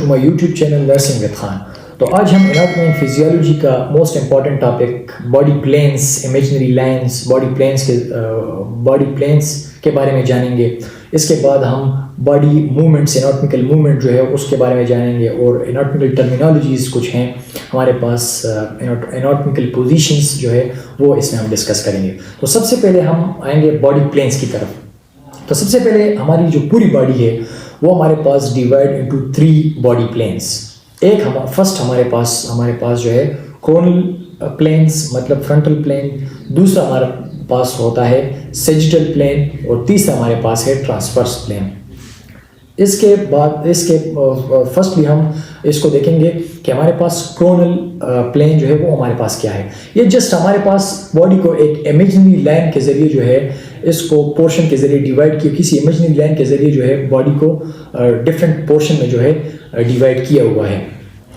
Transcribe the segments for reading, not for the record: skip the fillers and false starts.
To my YouTube channel nursing with Khan. तो आज हम एनाटॉमी एंड फिजियोलॉजी का most important topic body planes, imaginary lines, body planes के बारे में जानेंगे। इसके बाद हम बॉडी मूवमेंट्स, एनाटॉमिकल मूवमेंट जो है उसके बारे में जानेंगे और एनाटॉमिकल टर्मिनोलॉजीज़ कुछ हैं हमारे पास, एनाटॉमिकल पोजीशंस जो है वो इसमें हम डिस्कस करेंगे। तो सबसे पहले हम आएंगे बॉडी प्लेन्स की तरफ। तो सबसे पहले हमारी जो पूरी बॉडी है वो हमारे पास divide into 3 body planes. First हमारे पास जो है कोरोनल प्लेन्स मतलब फ्रंटल प्लेन, दूसरा हमारे पास होता है सैजिटल प्लेन और तीसरा हमारे पास है ट्रांसवर्स प्लेन। इसके फर्स्टली हम इसको देखेंगे कि हमारे पास कोरोनल प्लेन जो है वो हमारे पास क्या है। ये जस्ट हमारे पास बॉडी को एक इमेजिनरी लाइन के ज़रिए जो है इसको पोर्शन के ज़रिए डिवाइड किया, किसी इमेजिनरी लाइन के ज़रिए जो है बॉडी को डिफरेंट पोर्शन में जो है डिवाइड किया हुआ है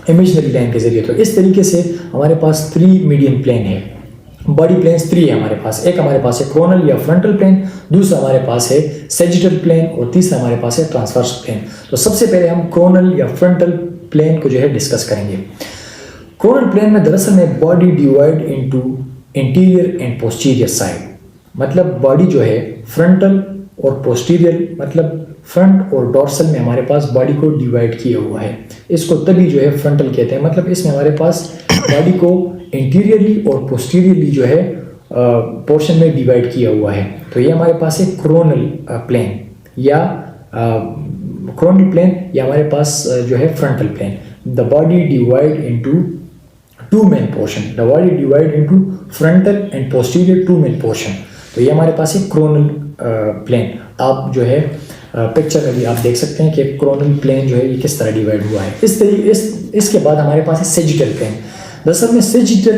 इमेजिनरी लाइन के ज़रिए। तो इस तरीके से हमारे पास 3 मीडियन प्लेन है, बॉडी प्लेन्स 3 है हमारे पास। एक हमारे पास है कोरोनल या फ्रंटल प्लेन, दूसरा हमारे पास है सैजिटल प्लेन और तीसरा हमारे पास है ट्रांसवर्स प्लेन। तो सबसे पहले हम कोरोनल या फ्रंटल प्लेन को जो है डिस्कस करेंगे। कोरोनल प्लेन में दरअसल में body divide into interior and posterior side, मतलब बॉडी जो है फ्रंटल और पोस्टीरियर मतलब फ्रंट और डॉर्सल में हमारे पास बॉडी को डिवाइड किया हुआ है। इसको तभी जो है फ्रंटल कहते हैं, मतलब इसमें हमारे पास बॉडी को इंटीरियरली और पोस्टीरियरली जो है पोर्शन में डिवाइड किया हुआ है। तो ये हमारे पास है कोरोनल प्लेन या हमारे पास जो है frontal plane. The body divide into 2 main portion, the body divide into frontal and posterior 2 main portion. तो ये हमारे पास है कोरोनल प्लेन। आप जो है पिक्चर में भी आप देख सकते हैं कि कोरोनल प्लेन जो है ये किस तरह डिवाइड हुआ है। इसके बाद हमारे पास है सैजिटल प्लेन। दरअसल में सैजिटल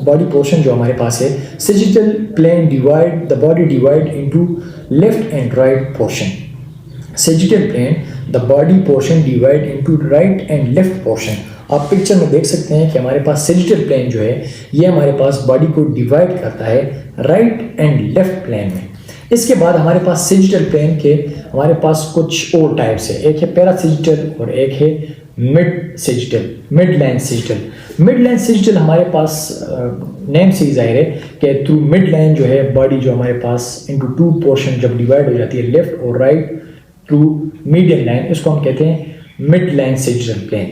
बॉडी पोर्शन जो हमारे पास है, sagittal plane divide the body divide into left and right portion. Sagittal plane the body portion divide into right and left portion. आप पिक्चर में देख सकते हैं कि हमारे पास सैजिटल प्लेन जो है ये हमारे पास बॉडी को डिवाइड करता है राइट एंड लेफ्ट प्लेन में। इसके बाद हमारे पास सैजिटल प्लेन के हमारे पास कुछ और टाइप्स है, एक है पैरासैजिटल और एक है मिड लाइन सैजिटल। हमारे पास नेम से ही जाहिर है कि थ्रू मिड लाइन जो है बॉडी जो हमारे पास इनटू 2 पोर्शन जब डिवाइड हो जाती है लेफ्ट और राइट थ्रू मीडियन लाइन, इसको हम कहते हैं मिड लाइन सैजिटल प्लेन।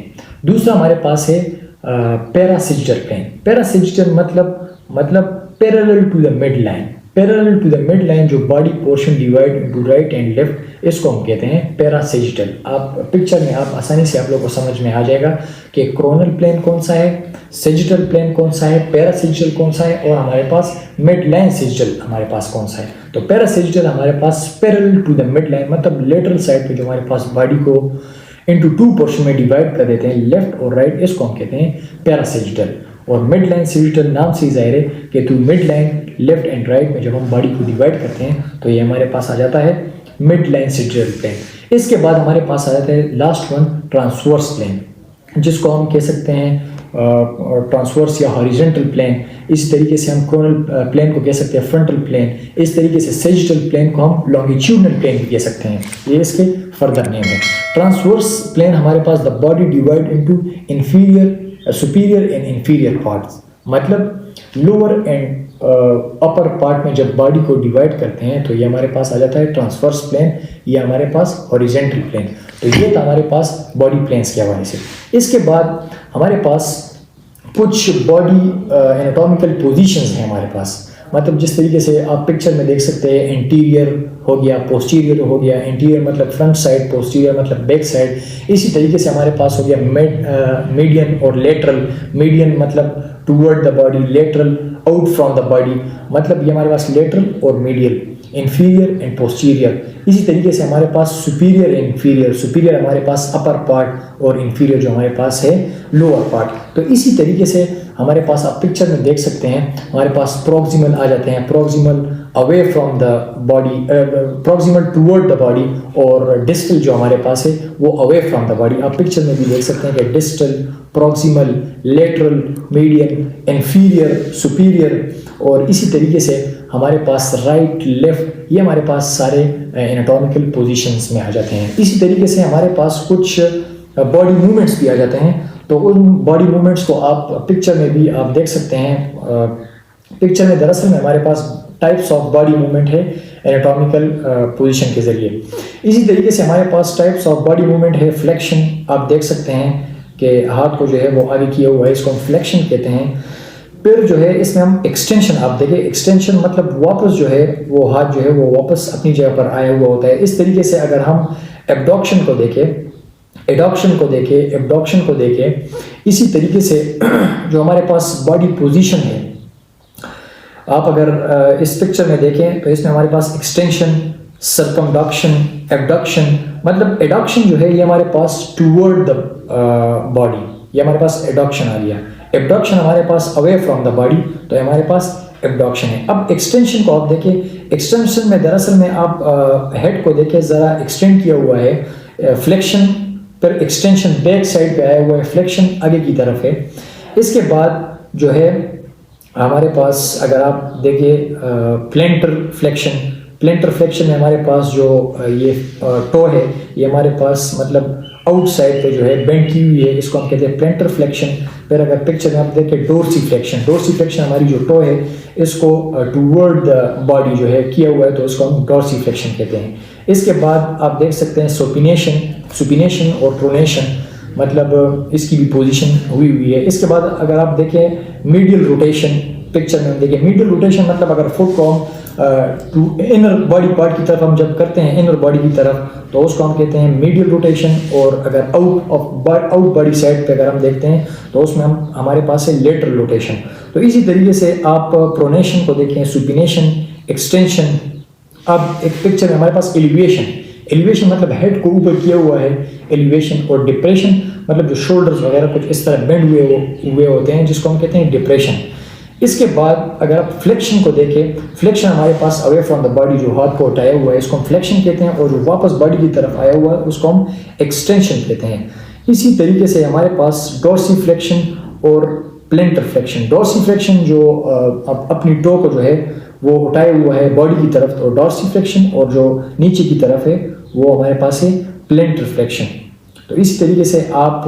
दूसरा हमारे पास है पैरासैजिटल प्लेन। पैरासैजिटल मतलब parallel to the mid line जो body portion divide into right and left, इसको हम कहते हैं पैरासैजिटल। आप पिक्चर में आप आसानी से आप लोगों को समझ में आ जाएगा कि कोरोनल प्लेन कौन सा है, सैजिटल प्लेन कौन सा है, पैरासैजिटल कौन सा है और हमारे पास मिड लाइन सैजिटल हमारे पास कौन सा है। तो पैरासैजिटल हमारे पास parallel to the mid line मतलब लेटरल साइड पे जो हमारे पास बॉडी को इनटू 2 पोर्शन में डिवाइड कर देते हैं लेफ्ट और राइट, इसको हम कहते हैं पैरासैजिटल। और मिड लाइन सैजिटल नाम से ही जाहिर है कि through mid line left and right में जब हम बॉडी को डिवाइड करते हैं तो ये हमारे पास आ जाता है मिड लाइन सैजिटल प्लेन। इसके बाद हमारे पास आ जाता है लास्ट वन ट्रांसवर्स प्लेन, जिसको हम कह सकते हैं ट्रांसवर्स या हॉरिजॉन्टल प्लेन। इस तरीके से हम कोरोनल प्लेन को कह सकते हैं फ्रंटल प्लेन। इस तरीके से सैजिटल प्लेन को हम लॉन्गिट्यूडनल प्लेन भी कह सकते हैं, ये इसके फर्दर नेम है। ट्रांसवर्स प्लेन हमारे पास the body divide into superior and inferior parts, मतलब लोअर एंड अपर पार्ट में जब बॉडी को डिवाइड करते हैं तो ये हमारे पास आ जाता है ट्रांसवर्स प्लेन या हमारे पास हॉरिजॉन्टल प्लेन। तो ये था हमारे पास बॉडी प्लेन्स के हवाले से। इसके बाद हमारे पास कुछ बॉडी एनाटॉमिकल पोजीशंस हैं हमारे पास, मतलब जिस तरीके से आप पिक्चर में देख सकते हैं इंटीरियर हो गया, पोस्टीरियर हो गया। इंटीरियर मतलब फ्रंट साइड, पोस्टीरियर मतलब बैक साइड। इसी तरीके से हमारे पास हो गया मीडियन और लेटरल। मीडियन मतलब toward the body, lateral out from the body, मतलब ये हमारे पास लेटरल और मीडियल। Inferior and posterior. इसी तरीके से हमारे पास सुपीरियर एंड इंफीरियर। सुपीरियर हमारे पास अपर पार्ट और इंफीरियर जो हमारे पास है लोअर पार्ट। तो इसी तरीके से हमारे पास आप पिक्चर में देख सकते हैं हमारे पास प्रॉक्सिमल आ जाते हैं, proximal away from the body, proximal toward the body, और डिस्टल जो हमारे पास है वो अवे फ्रॉम द बॉडी। आप पिक्चर में भी देख सकते हैं कि distal, proximal, lateral, median, inferior, superior. और इसी तरीके से हमारे पास राइट लेफ्ट, ये हमारे पास सारे एनाटॉमिकल पोजीशंस में आ जाते हैं। इसी तरीके से हमारे पास कुछ बॉडी मूवमेंट्स भी आ जाते हैं। तो उन बॉडी मूवमेंट्स को आप पिक्चर में भी आप देख सकते हैं। पिक्चर में दरअसल में हमारे पास टाइप्स ऑफ बॉडी मूवमेंट है एनाटॉमिकल पोजीशन के जरिए। इसी तरीके से हमारे पास टाइप्स ऑफ बॉडी मूवमेंट है फ्लेक्शन। आप देख सकते हैं कि हाथ को जो है वो आगे किया हुआ है, इसको हम फ्लेक्शन कहते हैं। फिर जो है इसमें हम एक्सटेंशन, आप देखिए एक्सटेंशन मतलब वापस जो है वो हाथ जो है वो वापस अपनी जगह पर आया हुआ होता है। इस तरीके से अगर हम एब्डक्शन को देखें, एडक्शन को देखें, एब्डक्शन को देखें, इसी तरीके से जो हमारे पास बॉडी पोजीशन है, आप अगर इस पिक्चर में देखें तो इसमें हमारे पास एक्सटेंशन, सर्कमडक्शन, एब्डक्शन, मतलब एडक्शन जो है ये हमारे पास टूवर्ड द बॉडी, ये हमारे पास एडक्शन आ गया। एब्डक्शन हमारे pass away from the body, तो हमारे पास एब्डक्शन है। अब एक्सटेंशन को आप देखें, एक्सटेंशन में दरअसल में आप हेड को देखें ज़रा एक्सटेंड किया हुआ है, फ्लेक्शन पर एक्सटेंशन बैक साइड पे आया हुआ है, फ्लेक्शन आगे की तरफ है। इसके बाद जो है हमारे पास अगर आप देखिए प्लेंटर फ्लेक्शन, प्लेंटर फ्लेक्शन में हमारे पास जो ये टो है ये हमारे पास मतलब आउटसाइड पे जो है बेंड की हुई है, इसको हम कहते हैं प्लेंटर फ्लेक्शन। फिर अगर पिक्चर में आप देखें डोर्सी फ्लेक्शन, डोर्सी फ्लेक्शन हमारी जो टो है इसको टूवर्ड द बॉडी जो है किया हुआ है, तो इसको हम डोर्सी फ्लेक्शन कहते हैं। इसके बाद आप देख सकते हैं सुपिनेशन, सुपिनेशन और प्रोनेशन, मतलब इसकी भी पोजीशन हुई है। इसके बाद अगर आप देखें मीडियल रोटेशन, पिक्चर में देखिए मीडियल रोटेशन मतलब अगर फुट को हम टू इनर बॉडी पार्ट की तरफ हम जब करते हैं, इनर बॉडी की तरफ, तो उसको हम कहते हैं मीडियल रोटेशन। और अगर आउट बॉडी साइड पे अगर हम देखते हैं तो उसमें हम हमारे पास है लेटरल रोटेशन। तो इसी तरीके से आप प्रोनेशन को देखें, सुपिनेशन, एक्सटेंशन। अब एक पिक्चर में हमारे पास एलिवेशन, एलिवेशन मतलब हेड को ऊपर किया हुआ है, एलिवेशन। और डिप्रेशन मतलब जो शोल्डर्स वगैरह कुछ इस तरह बेंड हुए होते हैं, जिसको हम कहते हैं डिप्रेशन। इसके बाद अगर आप फ्लेक्शन को देखें, फ्लेक्शन हमारे pass away from the body, जो हाथ को उठाया हुआ है इसको हम फ्लेक्शन कहते हैं, और जो वापस बॉडी की तरफ आया हुआ है उसको हम एक्सटेंशन कहते हैं। इसी तरीके से हमारे पास डोर्सी फ्लेक्शन और प्लेंटर फ्लेक्शन। डोर्सी फ्लेक्शन जो अपनी टो को जो है वो उठाया हुआ है बॉडी की तरफ, तो डोर्सी फ्लेक्शन, और जो नीचे की तरफ है वो हमारे पास है प्लेंटर फ्लेक्शन। तो इसी तरीके से आप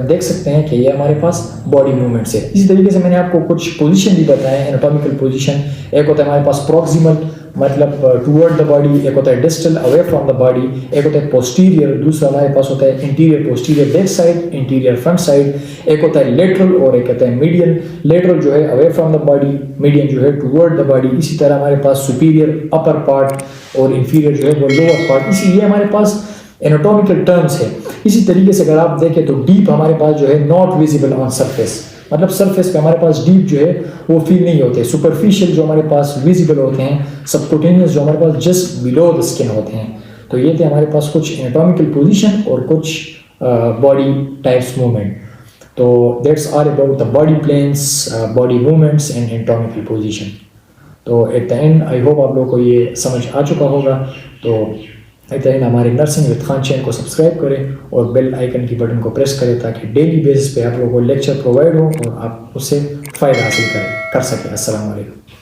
देख सकते हैं कि ये हमारे पास बॉडी मूवमेंट्स है। इसी तरीके से मैंने आपको कुछ पोजीशन भी बताए, एनाटॉमिकल पोजीशन। एक होता है हमारे पास प्रॉक्सिमल मतलब टुवर्ड द बॉडी, एक होता है distal away from the body, एक होता है पोस्टीरियर, दूसरा हमारे पास होता है interior posterior back side, interior front side, एक होता है लेटरल और एक होता है मीडियन। लेटरल जो है away from the body, median जो है टुवर्ड द बॉडी। इसी तरह हमारे पास सुपीरियर अपर पार्ट और इंफीरियर जो है वो लोअर पार्ट। इसी ये हमारे पास एनाटॉमिकल टर्म्स है। इसी तरीके से अगर आप देखें तो डीप हमारे पास जो है नॉट विजिबल ऑन सरफेस, मतलब सरफेस पे हमारे पास डीप जो है वो फील नहीं होते। सुपरफिशियल जो हमारे पास विजिबल होते हैं, सबक्यूटेनियस जो हमारे पास जस्ट बिलो द स्किन होते हैं। तो ये थे हमारे पास कुछ एनाटॉमिकल पोजीशन और कुछ बॉडी टाइप्स मूवमेंट। तो that's are about the body planes, body movements and anatomical position. तो at the end I hope आप लोगों को ये समझ आ चुका होगा। तो एट द एंड हमारे नर्सिंग विद खान चैनल को सब्सक्राइब करें और बेल आइकन की बटन को प्रेस करें, ताकि डेली बेसिस पे आप लोगों को लेक्चर प्रोवाइड हो और आप उससे फ़ायदा हासिल कर सकें। अस्सलाम वालेकुम।